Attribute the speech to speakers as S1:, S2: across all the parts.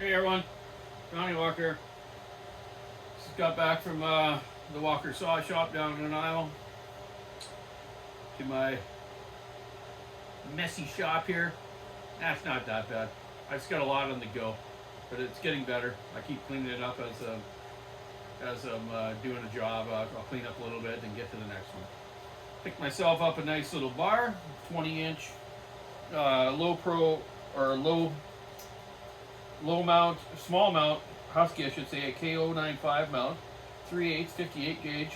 S1: Hey everyone, Johnny Walker. Just got back from the Walker Saw Shop down in Isle to my messy shop here. That's not that bad. I just got a lot on the go, but it's getting better. I keep cleaning it up as I'm doing a job. I'll clean up a little bit and get to the next one. Picked myself up a nice little bar, 20-inch low pro or low mount, small mount, Husky I should say, a KO95 mount, 3/8, 58 gauge,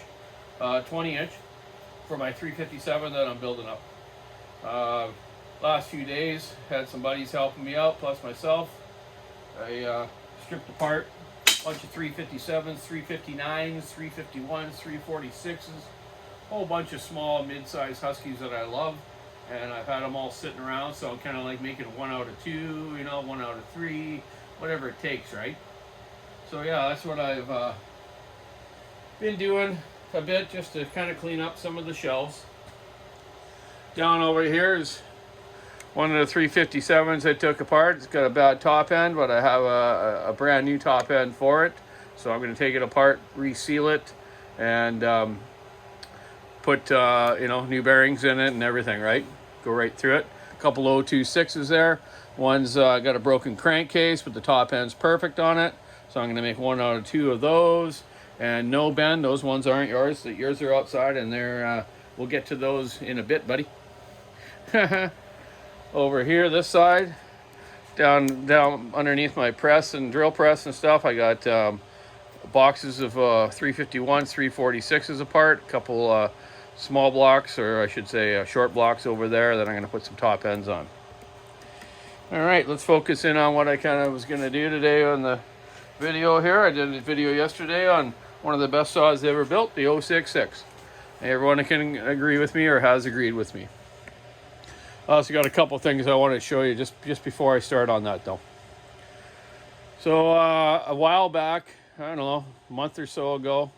S1: 20-inch for my 357 that I'm building up. Last few days, had some buddies helping me out, plus myself. I stripped apart a bunch of 357s, 359s, 351s, 346s, a whole bunch of small, mid-sized Huskies that I love. And I've had them all sitting around, so I'm kind of like making 1 out of 2, you know, 1 out of 3, whatever it takes, right? So yeah, that's what I've been doing a bit, just to kind of clean up some of the shelves. Down over here is one of the 357s I took apart. It's got a bad top end, but I have a brand new top end for it. So I'm going to take it apart, reseal it, and put new bearings in it and everything, right? Go right through it. A couple 026s there. One's got a broken crankcase, but the top end's perfect on it. So I'm going to make 1 out of 2 of those. And no bend, those ones aren't yours. Yours are outside, and they're we'll get to those in a bit, buddy. Over here, this side, down underneath my press and drill press and stuff, I got boxes of 351s, 346s apart, a couple small blocks, or I should say short blocks over there that I'm going to put some top ends on. All right, let's focus in on what I kind of was going to do today on the video here. I did a video yesterday on one of the best saws ever built, the 066. Everyone can agree with me or has agreed with me. I also got a couple things I want to show you just before I start on that though. So a while back, I don't know, a month or so ago,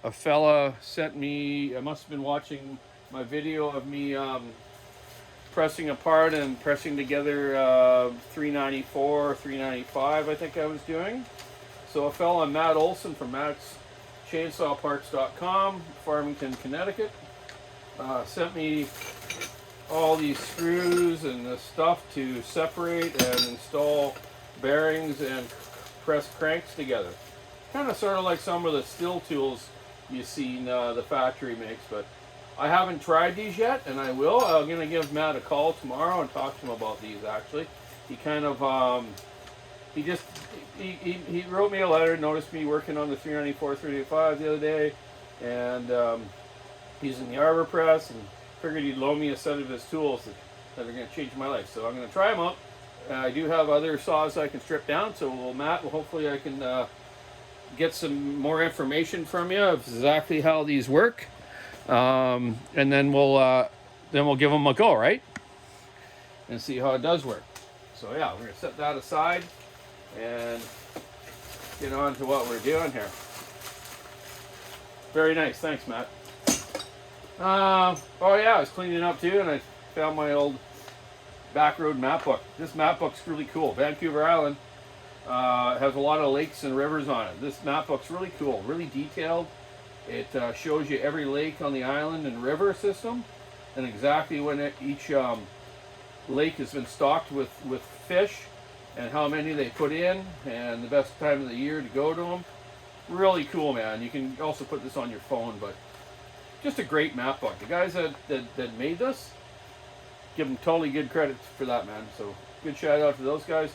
S1: a fella sent me, I must have been watching my video of me pressing apart and pressing together 394, 395 I think I was doing. So a fella, Matt Olson from Matt'sChainsawParts.com, Farmington, Connecticut, sent me all these screws and the stuff to separate and install bearings and press cranks together. Kind of sort of like some of the Stihl tools you see the factory makes, but I haven't tried these yet, and I will. I'm going to give Matt a call tomorrow and talk to him about these, actually. He kind of, he wrote me a letter, noticed me working on the 394, 385 the other day, and he's in the arbor press, and figured he'd loan me a set of his tools that are going to change my life. So I'm going to try them out. I do have other saws I can strip down, so Matt, hopefully I can get some more information from you of exactly how these work, and then we'll give them a go, right? And see how it does work. So yeah, we're going to set that aside and get on to what we're doing here. Very nice, thanks, Matt. Oh yeah, I was cleaning up too, and I found my old backroad map book. This map book's really cool. Vancouver Island has a lot of lakes and rivers on it. This map book's really cool, really detailed. It shows you every lake on the island and river system, and exactly when each lake has been stocked with fish, and how many they put in, and the best time of the year to go to them. Really cool, man. You can also put this on your phone, but just a great map book. The guys that made this, give them totally good credit for that, man. So good shout out to those guys.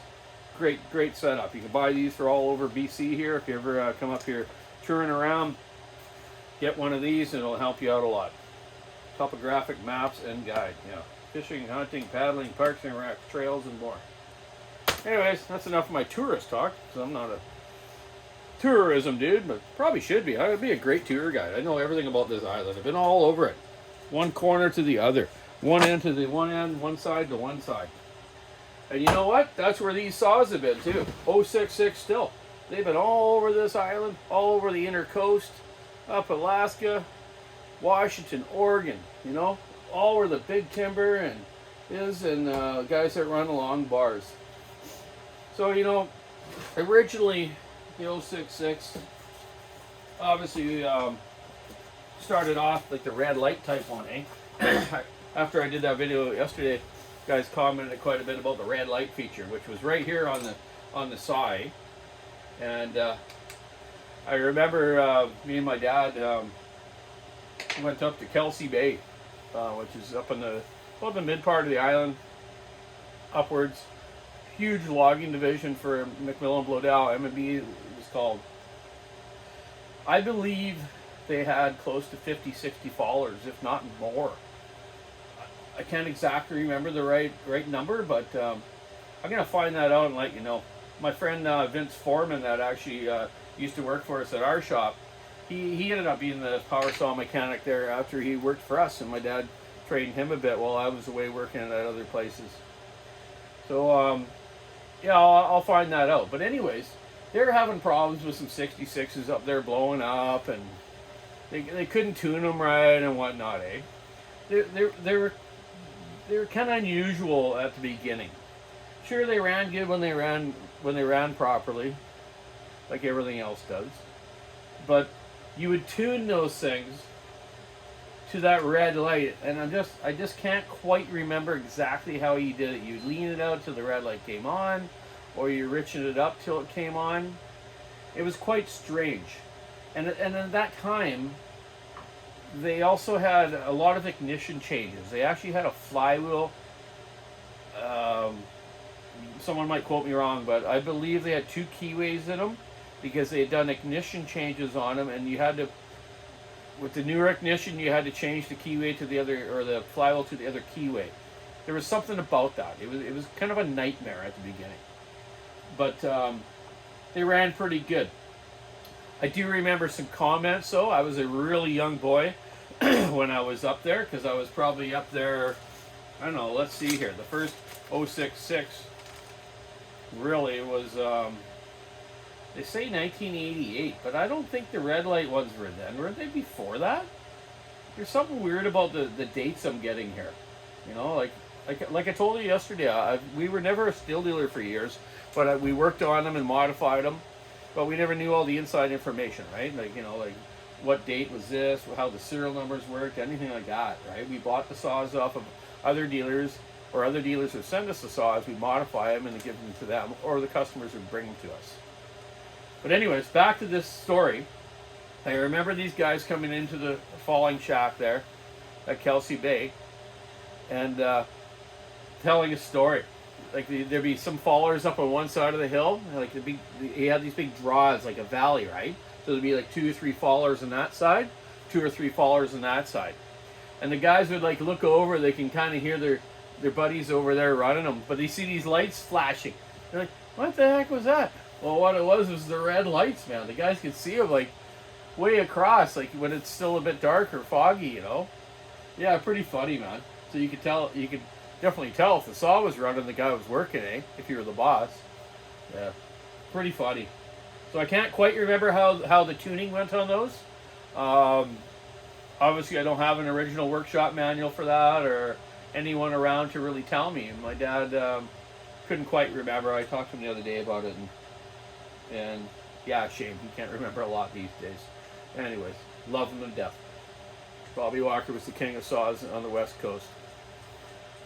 S1: Great setup. You can buy these for all over BC here. If you ever come up here touring around, get one of these and it'll help you out a lot. Topographic maps and guide. Yeah, fishing, hunting, paddling, parks and rec, trails, and more. Anyways, that's enough of my tourist talk, because I'm not a tourism dude, but probably should be. I would be a great tour guide. I know everything about this island. I've been all over it. One corner to the other. One end to the one end, one side to one side. And you know what? That's where these saws have been too. 066 Stihl. They've been all over this island, all over the inner coast, up Alaska, Washington, Oregon, you know, all where the big timber and guys that run along bars. So, you know, Originally, the 066 obviously started off like the red light type one, eh? After I did that video yesterday, guys commented quite a bit about the red light feature, which was right here on the side. And I remember me and my dad went up to Kelsey Bay, which is up in about the mid part of the island, upwards. Huge logging division for McMillan Bloedel. M&B was called. I believe they had close to 50, 60 followers, if not more. I can't exactly remember the right number, but I'm going to find that out and let you know. My friend Vince Foreman, that actually used to work for us at our shop, he ended up being the power saw mechanic there after he worked for us, and my dad trained him a bit while I was away working at other places. So, yeah, I'll find that out. But anyways, they're having problems with some 66s up there blowing up, and they couldn't tune them right and whatnot, eh? They're kind of unusual at the beginning. Sure, they ran good when they ran properly, like everything else does. But you would tune those things to that red light, and I just can't quite remember exactly how you did it. You'd lean it out till the red light came on, or you riching it up till it came on. It was quite strange. And at that time, they also had a lot of ignition changes. They actually had a flywheel. Someone might quote me wrong, but I believe they had 2 keyways in them because they had done ignition changes on them, and you had to, with the newer ignition, you had to change the keyway to the other, or the flywheel to the other keyway. There was something about that. It was kind of a nightmare at the beginning. But they ran pretty good. I do remember some comments, though. I was a really young boy when I was up there, because I was probably up there, I don't know, let's see here. The first 066 really was, they say 1988, but I don't think the red light ones were then. Were they before that? There's something weird about the dates I'm getting here. You know, like I told you yesterday, we were never a Stihl dealer for years, but we worked on them and modified them, but we never knew all the inside information, right? Like, you know, like what date was this, how the serial numbers worked, anything like that, right? We bought the saws off of other dealers, or other dealers would send us the saws, we'd modify them and give them to them, or the customers would bring them to us. But anyways, back to this story. I remember these guys coming into the falling shack there at Kelsey Bay and telling a story. Like there'd be some fallers up on one side of the hill. Like he had these big draws, like a valley, right? So there'd be like 2 or 3 fallers on that side, 2 or 3 fallers on that side. And the guys would like look over, they can kind of hear their buddies over there running them, but they see these lights flashing. They're like, what the heck was that? Well, what it was the red lights, man. The guys could see them like way across, like when it's still a bit dark or foggy, you know? Yeah, pretty funny, man. So you could definitely tell if the saw was running, the guy was working, eh? If you were the boss. Yeah, pretty funny. So I can't quite remember how the tuning went on those. Obviously, I don't have an original workshop manual for that, or anyone around to really tell me. And my dad couldn't quite remember. I talked to him the other day about it, and yeah, shame he can't remember a lot these days. Anyways, love him to death. Bobby Walker was the king of saws on the West Coast.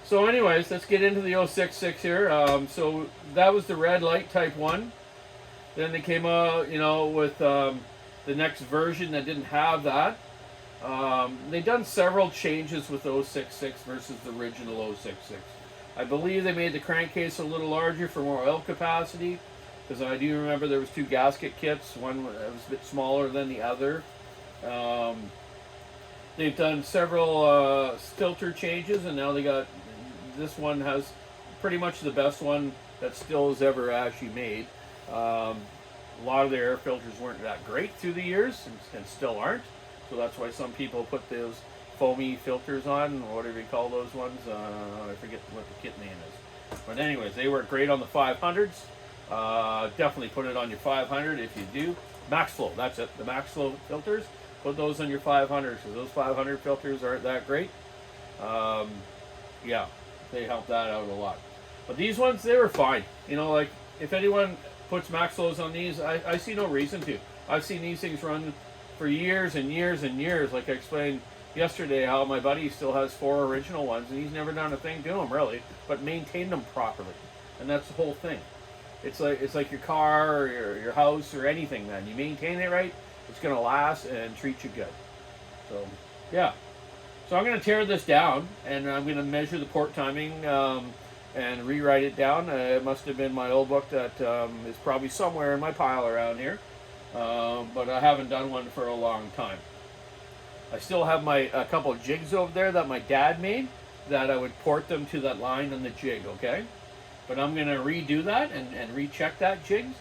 S1: So anyways, let's get into the 066 here. So that was the red light type 1. Then they came out, you know, with the next version that didn't have that. They've done several changes with 066 versus the original 066. I believe they made the crankcase a little larger for more oil capacity, because I do remember there was 2 gasket kits. One was a bit smaller than the other. They've done several filter changes, and now they got, this one has pretty much the best one that Stihl has ever actually made. A lot of their air filters weren't that great through the years, and still aren't. So that's why some people put those foamy filters on, or whatever you call those ones. I forget what the kit name is. But anyways, they work great on the 500s. Definitely put it on your 500 if you do. Max Flow, that's it. The Max Flow filters, put those on your 500s, because those 500 filters aren't that great. Yeah, they help that out a lot. But these ones, they were fine. You know, like, if anyone puts max loads on these, I see no reason to. I've seen these things run for years and years and years. Like I explained yesterday, how my buddy still has 4 original ones, and he's never done a thing to them really, but maintained them properly. And that's the whole thing. It's like your car or your house or anything, man. You maintain it right, it's gonna last and treat you good. So yeah. So I'm gonna tear this down, and I'm gonna measure the port timing and rewrite it down. It must have been my old book that is probably somewhere in my pile around here, but I haven't done one for a long time. I still have a couple of jigs over there that my dad made, that I would port them to that line on the jig, okay? But I'm gonna redo that and recheck that jigs,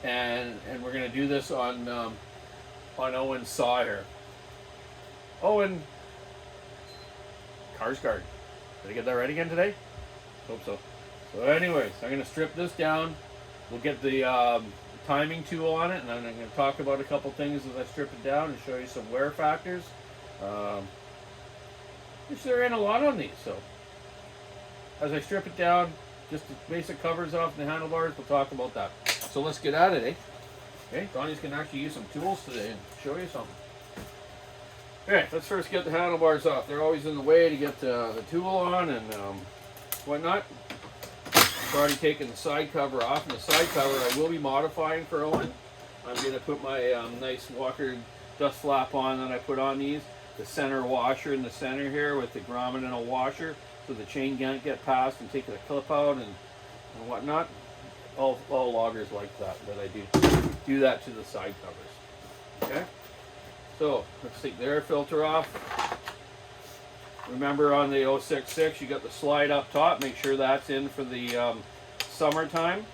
S1: and we're gonna do this on Owen's saw here. Owen, Cars Guard. Did I get that right again today? Hope so. So anyways, I'm gonna strip this down. We'll get the timing tool on it, and I'm gonna talk about a couple things as I strip it down and show you some wear factors. Which there ain't a lot on these, so as I strip it down, just the basic covers off the handlebars, we'll talk about that. So let's get at it, eh? Okay, Donnie's gonna actually use some tools today and show you something. Okay, let's first get the handlebars off. They're always in the way to get the tool on and whatnot. I've already taken the side cover off, and the side cover I will be modifying for Owen. I'm gonna put my nice Walker dust flap on that I put on these. The center washer in the center here with the grommet and a washer, so the chain can't get past and take the clip out and whatnot. All loggers like that I do that to the side covers. Okay, so let's take the air filter off. Remember on the 066 you got the slide up top. Make sure that's in for the summertime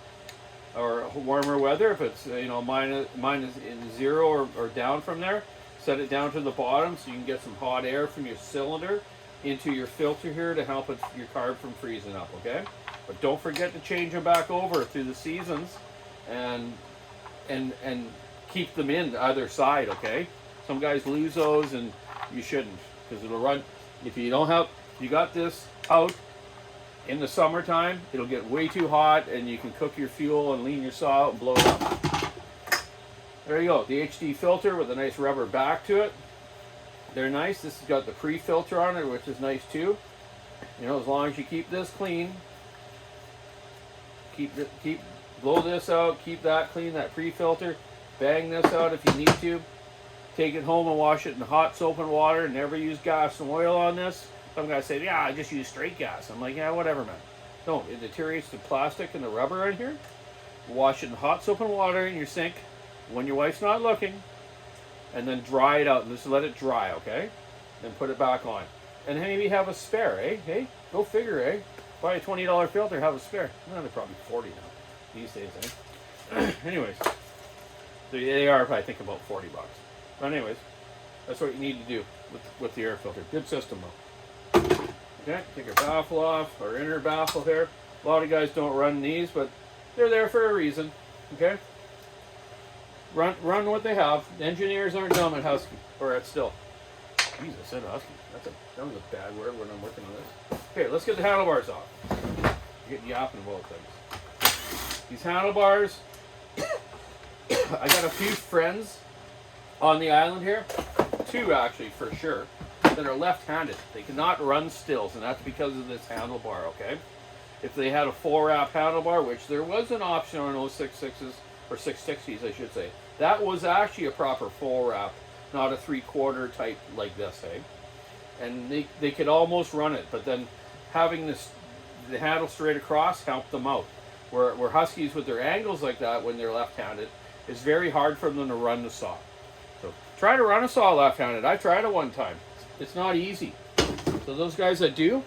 S1: or warmer weather. If it's minus in 0 or down from there, set it down to the bottom so you can get some hot air from your cylinder into your filter here to help your carb from freezing up, okay? But don't forget to change them back over through the seasons and keep them in either side, okay? Some guys lose those, and you shouldn't, because it'll run. If you got this out in the summertime, it'll get way too hot and you can cook your fuel and lean your saw out and blow it up. There you go, the HD filter with a nice rubber back to it. They're nice. This has got the pre-filter on it, which is nice too. As long as you keep this clean, blow this out, keep that clean, that pre-filter, bang this out if you need to. Take it home and wash it in hot soap and water. Never use gas and oil on this. Some guys say, yeah, I just use straight gas. I'm like, yeah, whatever, man. No, it deteriorates the plastic and the rubber in here. Wash it in hot soap and water in your sink when your wife's not looking, and then dry it out. Just let it dry, okay? Then put it back on. And maybe have a spare, eh? Hey, go figure, eh? Buy a $20 filter, have a spare. Well, they're probably 40 now these days, eh? Anyways, they are, I think, about 40 bucks. But anyways, that's what you need to do with the air filter. Good system, though. Okay, take our baffle off, our inner baffle here. A lot of guys don't run these, but they're there for a reason, okay? Run what they have. The engineers aren't dumb at Husky, or at Stihl. Jesus, I said Husky. That was a bad word when I'm working on this. Okay, let's get the handlebars off. Get yapping about things. These handlebars, I got a few friends on the island here, 2 actually for sure, that are left-handed. They cannot run stills, and that's because of this handlebar, okay? If they had a 4-wrap handlebar, which there was an option on 066s, or 660s I should say, that was actually a proper 4-wrap, not a 3/4 type like this, eh? And they could almost run it, but then having the handle straight across helped them out. Where Huskies with their angles like that when they're left-handed, it's very hard for them to run the saw. So try to run a saw left-handed. I tried it one time. It's not easy. So those guys that do,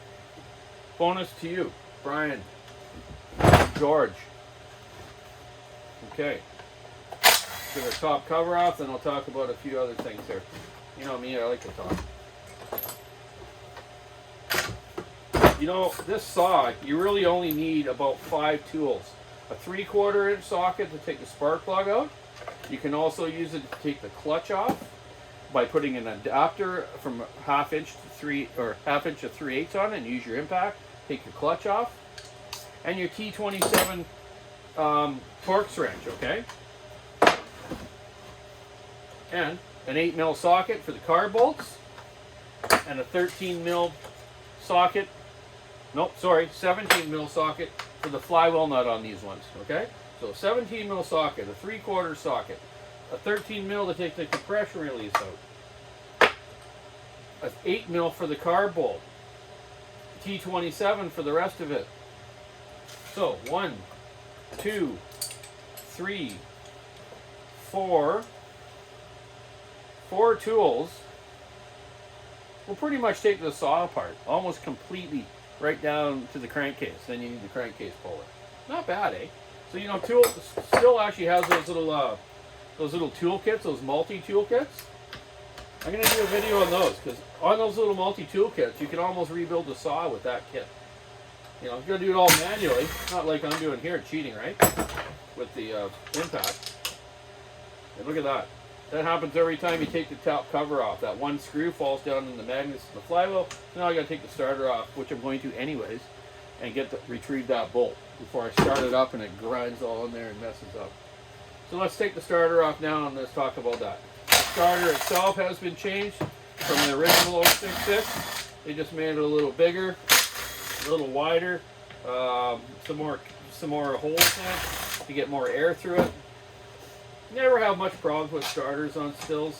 S1: bonus to you, Brian, George. Okay. Get our top cover off, then I'll talk about a few other things here. You know me, I like to talk. This saw, you really only need about 5 tools. A 3/4 inch socket to take the spark plug out. You can also use it to take the clutch off by putting an adapter from 1/2 inch to 3/8 on it and use your impact. Take your clutch off. And your T27 Torx wrench, okay? And an 8mm socket for the car bolts, and a 13mm socket, nope, sorry, 17mm socket for the flywheel nut on these ones, okay? So 17mm socket, a 3/4 socket, a 13mm to take the compression release out, a 8mm for the car bolt, T27 for the rest of it. So 1, 2, 3, 4 tools. We'll pretty much take the saw apart almost completely right down to the crankcase. Then you need the crankcase puller. Not bad, eh? So you know, Stihl actually has those little tool kits, those multi-tool kits. I'm gonna do a video on those, because on those little multi-tool kits, you can almost rebuild the saw with that kit. You know, you're gonna do it all manually, not like I'm doing here, cheating, right? With the impact. And look at that. That happens every time you take the top cover off. That one screw falls down in the magnets of the flywheel. So now I gotta take the starter off, which I'm going to anyways, and retrieve that bolt before I start it up and it grinds all in there and messes up. So let's take the starter off now and let's talk about that. The starter itself has been changed from the original 066. They just made it a little bigger, a little wider, some more holes in it to get more air through it. Never have much problems with starters on Stihls,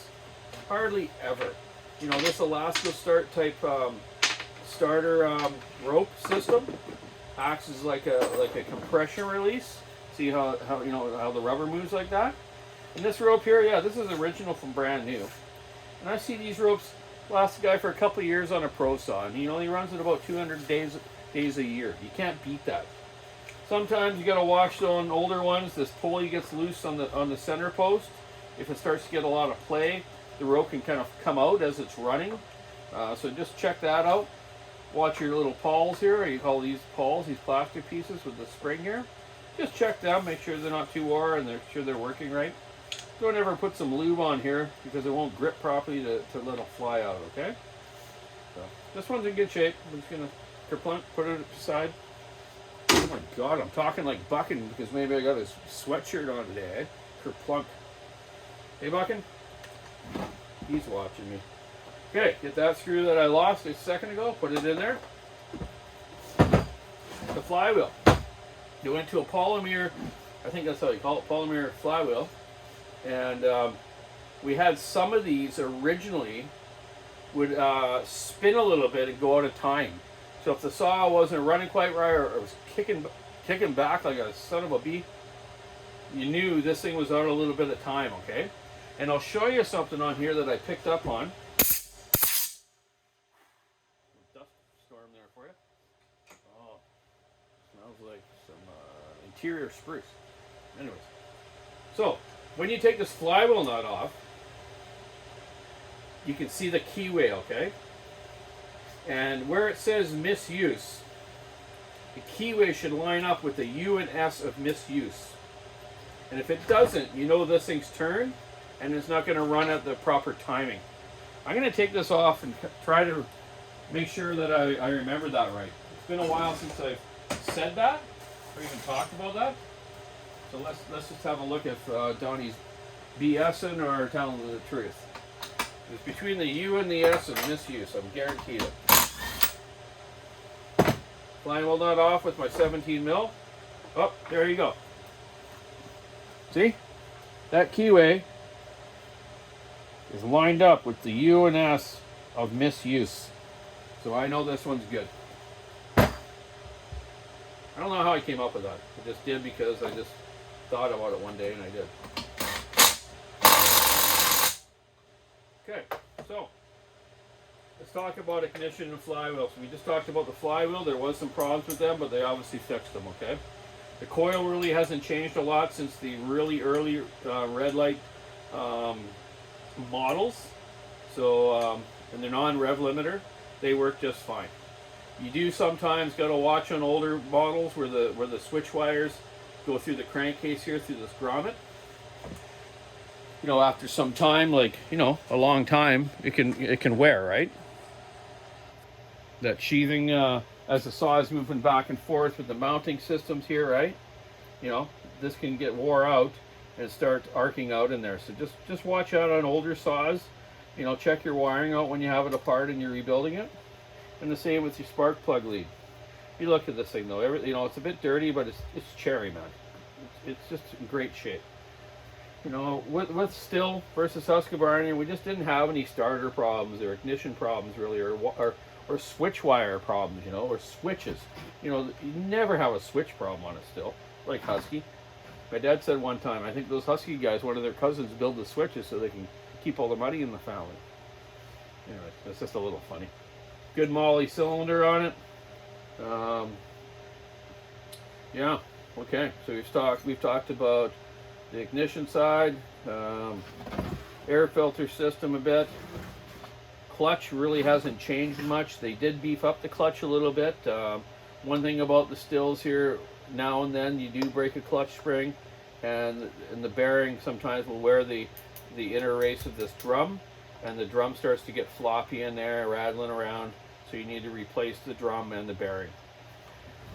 S1: hardly ever. You know, this Alaska Start type starter rope system acts as like a compression release. See how you know how the rubber moves like that? And this rope here, yeah, this is original from brand new. And I see these ropes last the guy for a couple of years on a pro saw, and he only runs it about 200 days a year. You can't beat that. Sometimes you gotta watch on older ones. This pulley gets loose on the center post. If it starts to get a lot of play, the rope can kind of come out as it's running. So just check that out. Watch your little pawls here. You call these pawls, these plastic pieces with the spring here. Just check them, make sure they're not too wore and make sure they're working right. Don't ever put some lube on here because it won't grip properly to let them fly out, okay? So this one's in good shape. I'm just gonna kerplunk, put it aside. Oh my God, I'm talking like Buckin because maybe I got his sweatshirt on today, eh? Kerplunk. Hey, Buckin? He's watching me. Okay, get that screw that I lost a second ago, put it in there. The flywheel. You went to a polymer, I think that's how you call it, polymer flywheel. And we had some of these originally would spin a little bit and go out of time. So if the saw wasn't running quite right or it was kicking back like a son of a bee, you knew this thing was out a little bit of time, okay? And I'll show you something on here that I picked up on. Dust storm there for you. Oh, smells like some interior spruce. Anyways, so when you take this flywheel nut off, you can see the keyway, okay? And where it says misuse, the keyway should line up with the U and S of misuse. And if it doesn't, you know this thing's turned and it's not going to run at the proper timing. I'm going to take this off and try to make sure that I remember that right. It's been a while since I've said that or even talked about that. So let's just have a look if Donnie's BSing or telling the truth. It's between the U and the S of misuse, I'm guaranteed it. Flywheel nut off with my 17 mil. Oh, there you go. See? That keyway is lined up with the U and S of misuse. So I know this one's good. I don't know how I came up with that. I just did because I just thought about it one day and I did. Okay, so let's talk about ignition and flywheel. So we just talked about the flywheel. There was some problems with them, but they obviously fixed them, okay? The coil really hasn't changed a lot since the really early red light models. So, and they're non-rev limiter. They work just fine. You do sometimes got to watch on older models where the switch wires go through the crankcase here, through this grommet. You know, after some time, like, you know, a long time, it can wear, right? That sheathing as the saw is moving back and forth with the mounting systems here, right? You know, this can get wore out and start arcing out in there. So just watch out on older saws. You know, check your wiring out when you have it apart and you're rebuilding it. And the same with your spark plug lead. You look at this thing though, you know, it's a bit dirty, but it's cherry, man. It's just in great shape. You know, with Stihl versus Husqvarna, we just didn't have any starter problems or ignition problems really, or switch wire problems, you know, or switches. You know, you never have a switch problem on a Stihl, like Husky. My dad said one time, I think those Husky guys, one of their cousins build the switches so they can keep all the money in the family. Anyway, that's just a little funny. Good Molly cylinder on it. Yeah, okay, so we've talked about the ignition side, air filter system a bit. Clutch really hasn't changed much. They did beef up the clutch a little bit. One thing about the Stihls here, now and then you do break a clutch spring, and the bearing sometimes will wear the inner race of this drum, and the drum starts to get floppy in there, rattling around, so you need to replace the drum and the bearing.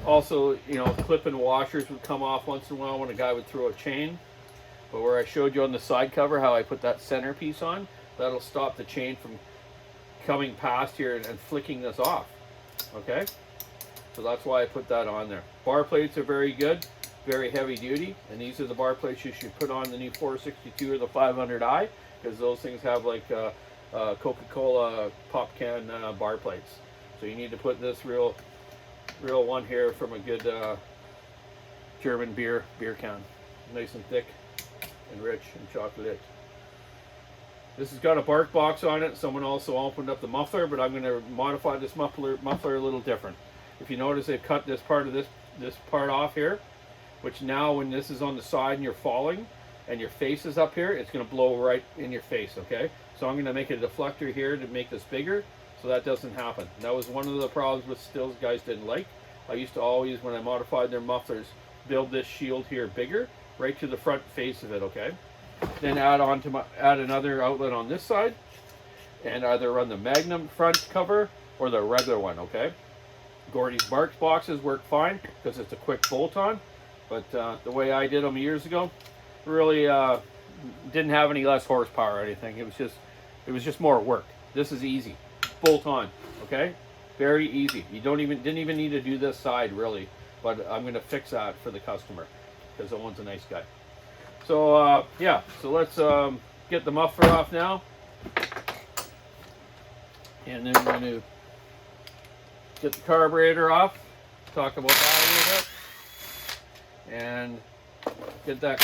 S1: Also, you know, clip-in washers would come off once in a while when a guy would throw a chain. But where I showed you on the side cover how I put that centerpiece on, that'll stop the chain from coming past here and flicking this off. Okay? So that's why I put that on there. Bar plates are very good, very heavy duty, and these are the bar plates you should put on the new 462 or the 500i, because those things have like Coca-Cola pop can bar plates. So you need to put this real one here from a good German beer can, nice and thick and rich and chocolate. This has got a bark box on it. Someone also opened up the muffler, but I'm going to modify this muffler a little different. If you notice, they've cut this part of this part off here, which now when this is on the side and you're falling and your face is up here, it's going to blow right in your face. Okay, so I'm going to make a deflector here to make this bigger, so that doesn't happen. And that was one of the problems with Stihls guys didn't like. I used to always, when I modified their mufflers, build this shield here bigger, right to the front face of it. Okay, then add another outlet on this side, and either run the Magnum front cover or the regular one. Okay, Gordy's bark boxes work fine because it's a quick bolt-on, but the way I did them years ago, really didn't have any less horsepower or anything. It was just more work. This is easy, bolt on. Okay, very easy. You didn't even need to do this side really, but I'm going to fix that for the customer because the one's a nice guy. So yeah, so let's get the muffler off now, and then we're going to get the carburetor off, talk about that a little bit, and get that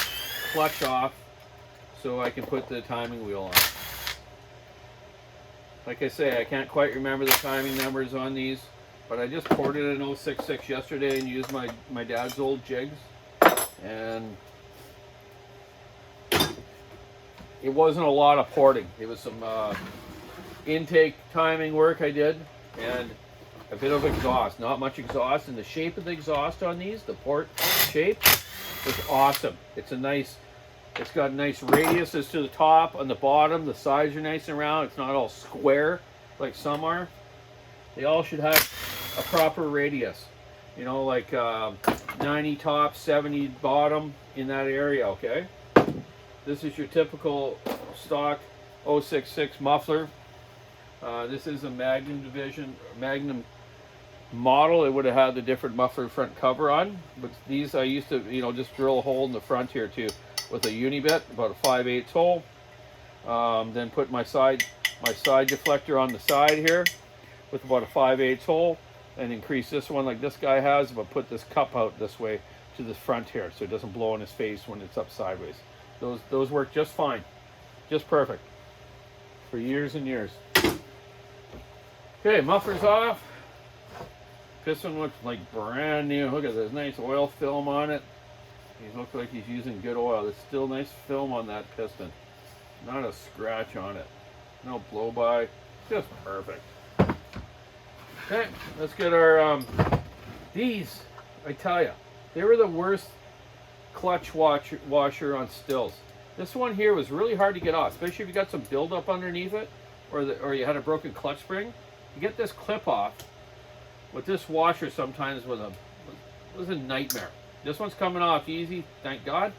S1: clutch off so I can put the timing wheel on. Like I say, I can't quite remember the timing numbers on these, but I just ported an 066 yesterday and used my dad's old jigs, and it wasn't a lot of porting. It was some intake timing work I did, and a bit of exhaust. Not much exhaust, and the shape of the exhaust on these, the port shape, is awesome. It's got nice radiuses to the top, on the bottom, the sides are nice and round. It's not all square like some are. They all should have a proper radius. You know, like 90 top, 70 bottom, in that area, okay? This is your typical stock 066 muffler. This is a Magnum model. It would have had the different muffler front cover on, but these I used to, you know, just drill a hole in the front here too with a uni-bit, about a 5/8 hole. Then put my side deflector on the side here with about a 5/8 hole, and increase this one like this guy has, but put this cup out this way to the front here so it doesn't blow in his face when it's up sideways. Those work just fine, just perfect for years and years. Okay, muffler's off. Piston looks like brand new. Look at this nice oil film on it. He looks like he's using good oil. There's still nice film on that piston. Not a scratch on it. No blow by. Just perfect. Okay, let's get our these. I tell you, they were the worst clutch washer on Stihls. This one here was really hard to get off, especially if you got some buildup underneath it, or you had a broken clutch spring. You get this clip off with this washer sometimes was a nightmare. This one's coming off easy, thank God.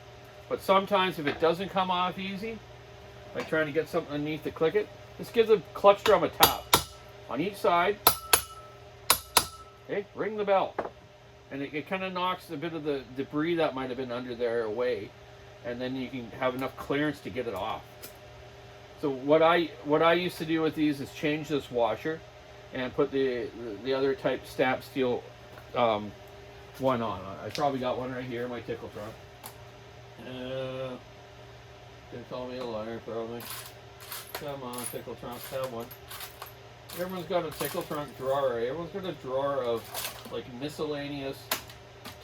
S1: But sometimes if it doesn't come off easy, like trying to get something underneath to click it, just give the clutch drum a tap on each side. Okay, ring the bell. And it kind of knocks a bit of the debris that might have been under there away. And then you can have enough clearance to get it off. So what I used to do with these is change this washer and put the other type stamp steel one on. I probably got one right here in my tickle trunk. Gonna call me a liar probably. Come on, tickle trunk, have one. Everyone's got a tickle trunk drawer. Everyone's got a drawer of like miscellaneous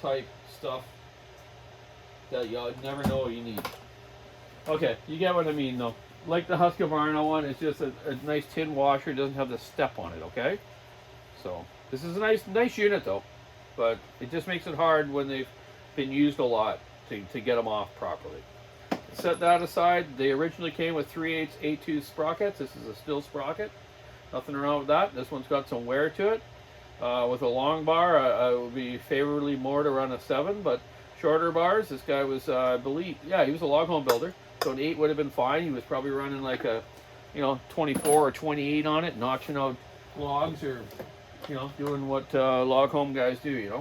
S1: type stuff that you never know you need. Okay, you get what I mean though. Like the Husqvarna one, it's just a nice tin washer. It doesn't have the step on it, okay? So this is a nice unit though, but it just makes it hard when they've been used a lot to get them off properly. Set that aside. They originally came with 3/8 A2 sprockets. This is a Stihl sprocket. Nothing wrong with that. This one's got some wear to it. With a long bar, I would be favorably more to run a 7, but shorter bars, this guy was, I believe, yeah, he was a log home builder, so an 8 would have been fine. He was probably running like a, 24 or 28 on it, notching out logs or, doing what log home guys do,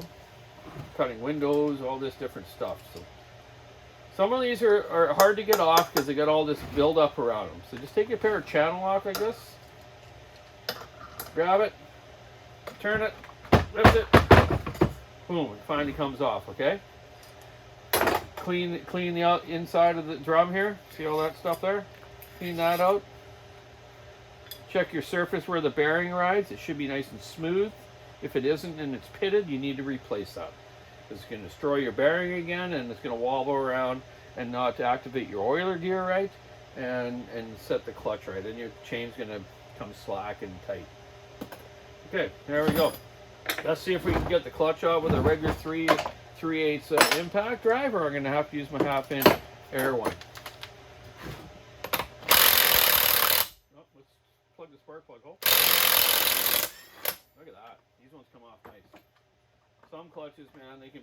S1: cutting windows, all this different stuff. So some of these are hard to get off because they got all this build up around them. So just take a pair of channel lock like this. Grab it, turn it, lift it, boom, it finally comes off, okay? Clean the inside of the drum here. See all that stuff there? Clean that out. Check your surface where the bearing rides. It should be nice and smooth. If it isn't and it's pitted, you need to replace that. It's going to destroy your bearing again, and it's going to wobble around and not activate your oiler gear right and set the clutch right, and your chain's going to come slack and tight. Okay, there we go. Let's see if we can get the clutch out with a regular 3/8 impact drive, or I'm going to have to use my 1/2-inch air one. Oh, let's plug the spark plug hole. Look at that. These ones come off nice. Some clutches, man, they can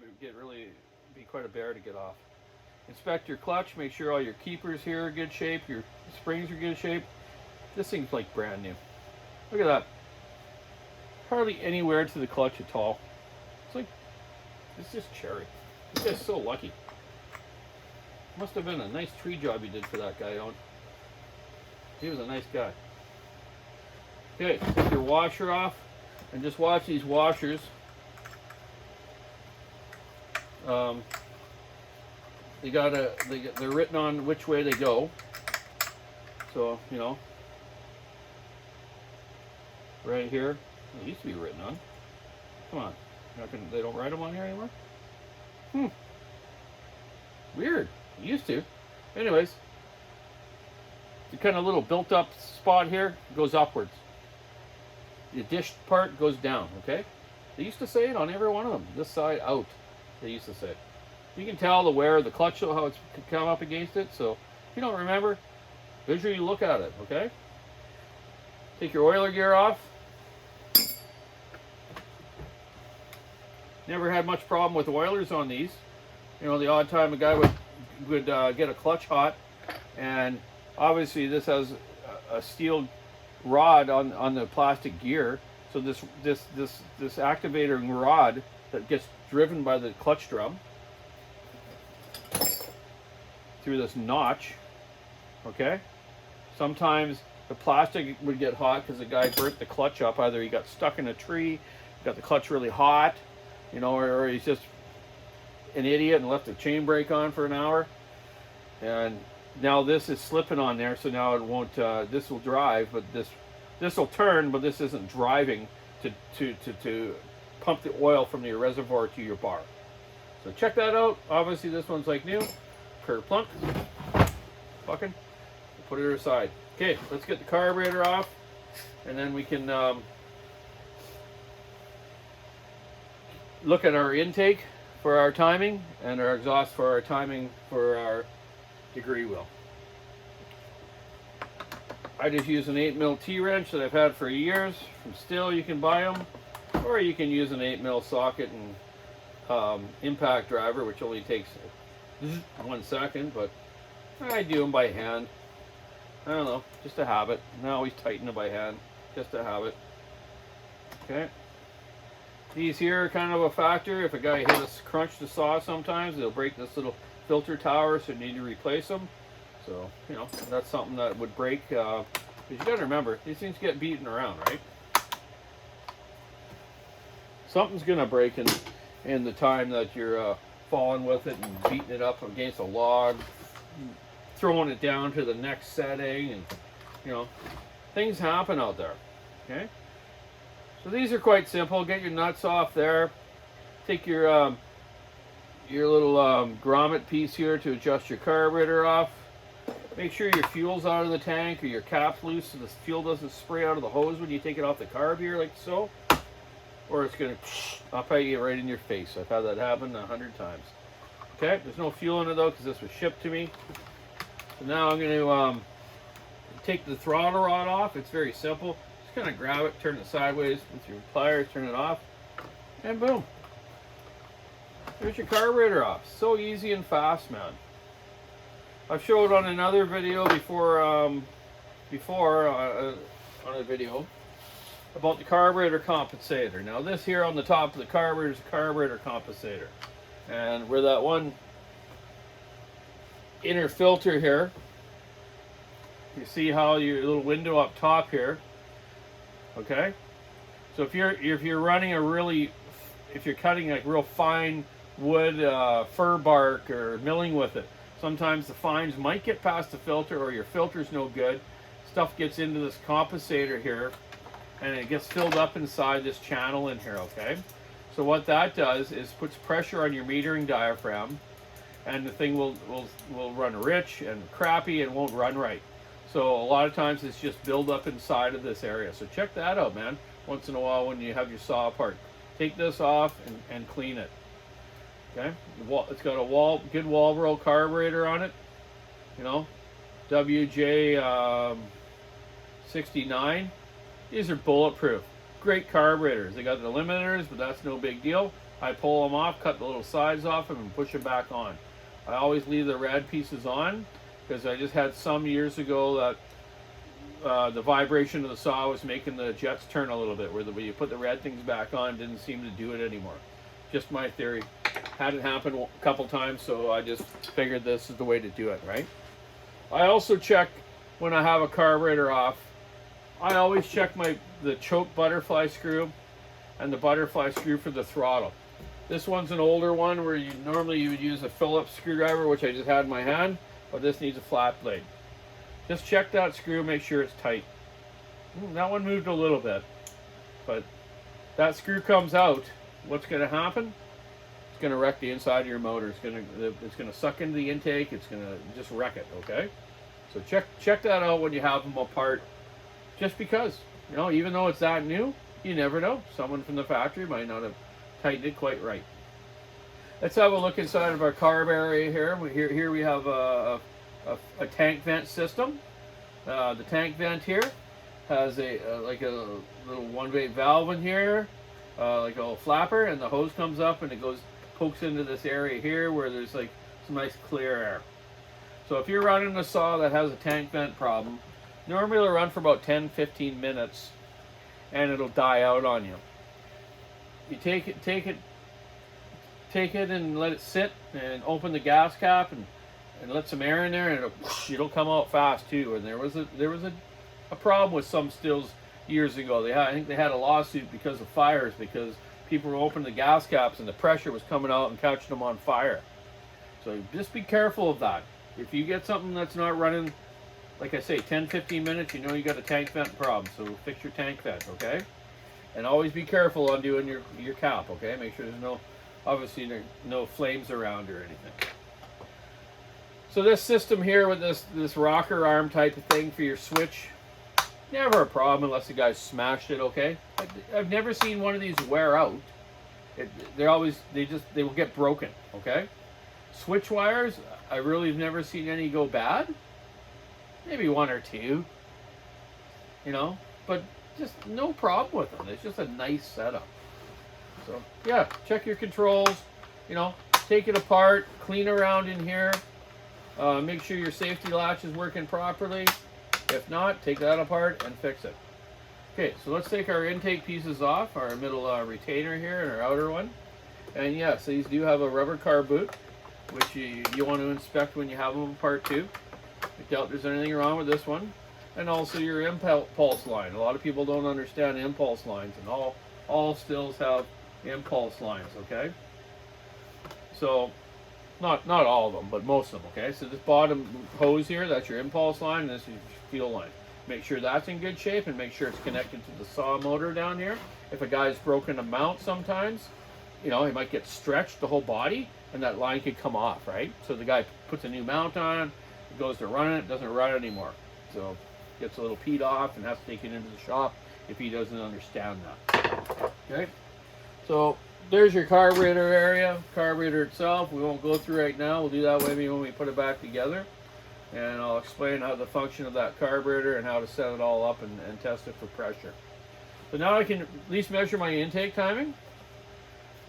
S1: be quite a bear to get off. Inspect your clutch. Make sure all your keepers here are in good shape. Your springs are in good shape. This thing's like brand new. Look at that. Hardly any wear to the clutch at all. It's just cherry. This guy's so lucky. Must have been a nice tree job he did for that guy on. He was a nice guy. Okay, take your washer off and just watch these washers. They're written on which way they go. So, right here. It used to be written on. Come on. They don't write them on here anymore? Weird. It used to. Anyways. The kind of little built up spot here goes upwards. The dish part goes down, okay? They used to say it on every one of them. This side out. They used to say it. You can tell the wear of the clutch, how it's come up against it. So if you don't remember, visually look at it, okay? Take your oiler gear off. Never had much problem with oilers on these. The odd time a guy would get a clutch hot, and obviously this has a steel rod on the plastic gear. So this activating rod that gets driven by the clutch drum through this notch. Okay. Sometimes the plastic would get hot because the guy burnt the clutch up. Either he got stuck in a tree, got the clutch really hot, or he's just an idiot and left the chain brake on for an hour. And now this is slipping on there, so now it won't, this will drive, but this will turn, but this isn't driving to pump the oil from your reservoir to your bar. So check that out. Obviously this one's like new. Plunk. Fucking. Put it aside. Okay, let's get the carburetor off, and then we can look at our intake for our timing and our exhaust for our timing for our degree wheel. I just use an 8mm T-wrench that I've had for years from Stihl. You can buy them, or you can use an 8mm socket and impact driver, which only takes 1 second, but I do them by hand. I don't know, just a habit. I always tighten them by hand, just a habit. Okay. These here are kind of a factor. If a guy crunch the saw sometimes, they'll break this little filter tower, so you need to replace them. So, you know, that's something that would break. Because you got to remember, these things get beaten around, right? Something's going to break in the time that you're falling with it and beating it up against a log, throwing it down to the next setting, and, you know, things happen out there, okay? So these are quite simple. Get your nuts off there. Take your little grommet piece here to adjust your carburetor off. Make sure your fuel's out of the tank or your cap's loose so the fuel doesn't spray out of the hose when you take it off the carb here like so. Or it's going to up at you right in your face. I've had that happen 100 times. Okay, there's no fuel in it though because this was shipped to me. So now I'm going to take the throttle rod off. It's very simple. Just kind of grab it, turn it sideways with your pliers, turn it off, and boom. There's your carburetor off. So easy and fast, man. I've showed on another video before, on a video about the carburetor compensator. Now this here on the top of the carburetor is a carburetor compensator. And where that one inner filter here, you see how your little window up top here, okay? So if you're running if you're cutting like real fine wood, fir bark or milling with it, sometimes the fines might get past the filter or your filter's no good. Stuff gets into this compensator here and it gets filled up inside this channel in here, okay? So what that does is puts pressure on your metering diaphragm and the thing will run rich and crappy and won't run right. So a lot of times it's just build up inside of this area. So check that out, man. Once in a while when you have your saw apart. Take this off and clean it. Okay, it's got a good wall roll carburetor on it, you know, WJ 69. These are bulletproof, great carburetors. They got the limiters, but that's no big deal. I pull them off, cut the little sides off them, and push them back on. I always leave the rad pieces on because I just had some years ago that the vibration of the saw was making the jets turn a little bit, where when you put the rad things back on, it didn't seem to do it anymore. Just my theory. Had it happen a couple times, so I just figured this is the way to do it, right? I also check when I have a carburetor off. I always check the choke butterfly screw and the butterfly screw for the throttle. This one's an older one where normally you would use a Phillips screwdriver, which I just had in my hand, but this needs a flat blade. Just check that screw, make sure it's tight. That one moved a little bit, but that screw comes out. What's going to happen? It's going to wreck the inside of your motor. It's going to suck into the intake. It's going to just wreck it. Okay, so check that out when you have them apart. Just because, you know, even though it's that new, you never know. Someone from the factory might not have tightened it quite right. Let's have a look inside of our carb area here. Here we have a tank vent system. The tank vent here has like a little one-way valve in here. Like a little flapper, and the hose comes up and it pokes into this area here where there's like some nice clear air. So if you're running a saw that has a tank vent problem, normally it'll run for about 10-15 minutes and it'll die out on you. You take it and let it sit and open the gas cap and let some air in there, and it'll come out fast too. And there was a problem with some Stihls years ago. I think they had a lawsuit because of fires, because people were opening the gas caps and the pressure was coming out and catching them on fire. So just be careful of that. If you get something that's not running, like I say, 10-15 minutes, you know you got a tank vent problem. So fix your tank vent, okay? And always be careful on doing your cap, okay? Make sure there's obviously no flames around or anything. So this system here with this rocker arm type of thing for your switch, never a problem unless the guy smashed it, okay? I've never seen one of these wear out. They will get broken, okay? Switch wires, I really have never seen any go bad. Maybe one or two, you know, but just no problem with them. It's just a nice setup. So yeah, check your controls, you know, take it apart, clean around in here, make sure your safety latch is working properly. If not, take that apart and fix it. Okay, so let's take our intake pieces off, our middle retainer here and our outer one. And yes, these do have a rubber carb boot, which you want to inspect when you have them apart too. I doubt there's anything wrong with this one. And also your impulse line. A lot of people don't understand impulse lines, and all Stihls have impulse lines, okay? So, not all of them, but most of them, okay? So this bottom hose here, that's your impulse line, and this is your fuel line. Make sure that's in good shape, and make sure it's connected to the saw motor down here. If a guy's broken a mount sometimes, you know, he might get stretched the whole body, and that line could come off, right? So the guy puts a new mount on, it goes to run it, doesn't run anymore. So gets a little peed off and has to take it into the shop if he doesn't understand that. Okay, so there's your carburetor area, carburetor itself. We won't go through right now. We'll do that maybe when we put it back together. And I'll explain how the function of that carburetor and how to set it all up and test it for pressure. So now I can at least measure my intake timing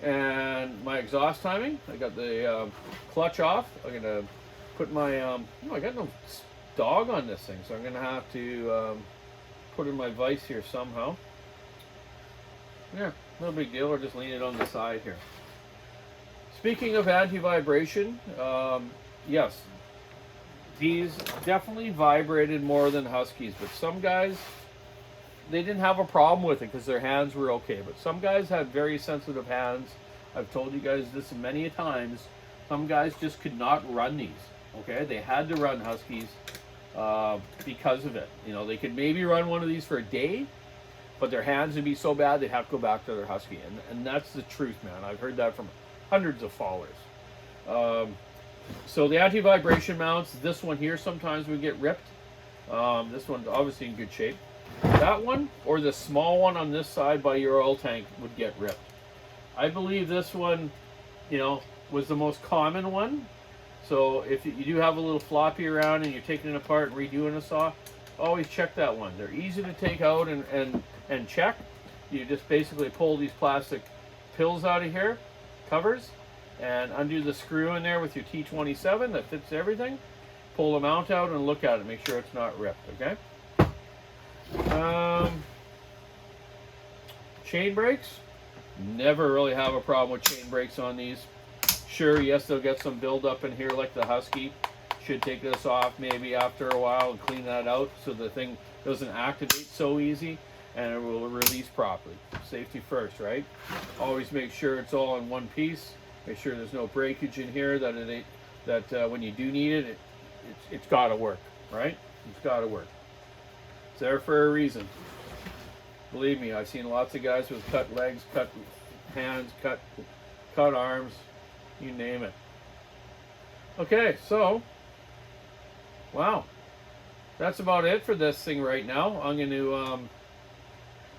S1: and my exhaust timing. I got the clutch off. I'm going to put my, I got no dog on this thing, so I'm going to have to put in my vise here somehow. Yeah, no big deal. We'll just lean it on the side here. Speaking of anti-vibration, yes, these definitely vibrated more than Huskies, but some guys, they didn't have a problem with it because their hands were okay. But some guys had very sensitive hands. I've told you guys this many times. Some guys just could not run these. Okay, they had to run Huskies because of it. You know, they could maybe run one of these for a day, but their hands would be so bad they'd have to go back to their Husky. And that's the truth, man. I've heard that from hundreds of followers. So the anti-vibration mounts, this one here sometimes would get ripped. This one's obviously in good shape. That one, or the small one on this side by your oil tank, would get ripped. I believe this one, you know, was the most common one. So if you do have a little floppy around and you're taking it apart and redoing a saw, always check that one. They're easy to take out and check. You just basically pull these plastic pills out of here, covers, and undo the screw in there with your T27 that fits everything. Pull the mount out and look at it, make sure it's not ripped, okay? Chain brakes, never really have a problem with chain brakes on these. Sure, yes, they'll get some buildup in here like the Husky. Should take this off maybe after a while and clean that out so the thing doesn't activate so easy and it will release properly. Safety first, right? Always make sure it's all in one piece. Make sure there's no breakage in here that when you do need it, it's got to work, right? It's got to work. It's there for a reason. Believe me, I've seen lots of guys with cut legs, cut hands, cut arms, you name it. Okay, so, wow. That's about it for this thing right now. I'm going to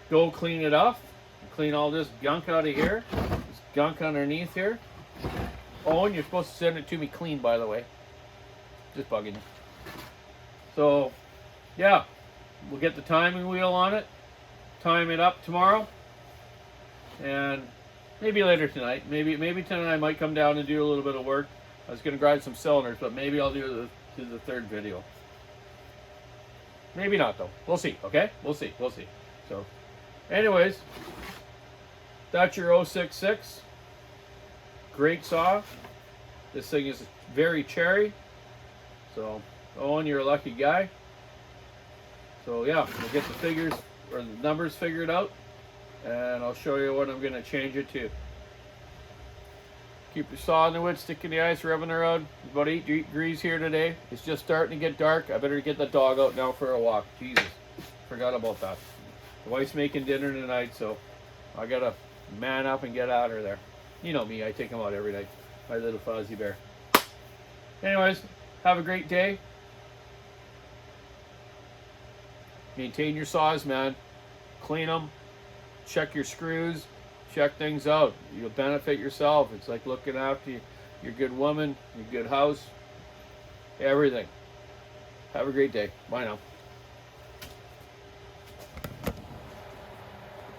S1: go clean it up, clean all this gunk out of here, this gunk underneath here. Oh, and you're supposed to send it to me clean, by the way. Just bugging you. So, yeah, we'll get the timing wheel on it, time it up tomorrow, and maybe later tonight. Maybe tonight I might come down and do a little bit of work. I was going to grind some cylinders, but maybe I'll do the third video. Maybe not, though. We'll see, okay? We'll see. So, anyways, that's your 066. Great saw. This thing is very cherry. So, Owen, you're a lucky guy. So, yeah, we'll get the figures or the numbers figured out, and I'll show you what I'm going to change it to. Keep your saw in the wood, stick in the ice, rubbing around. It's about 8 degrees here today. It's just starting to get dark. I better get the dog out now for a walk. Jesus, forgot about that. The wife's making dinner tonight, so I got to man up and get out of there. You know me, I take him out every night. My little fuzzy bear. Anyways, have a great day. Maintain your saws, man. Clean them. Check your screws. Check things out. You'll benefit yourself. It's like looking after your good woman, your good house, everything. Have a great day. Bye now.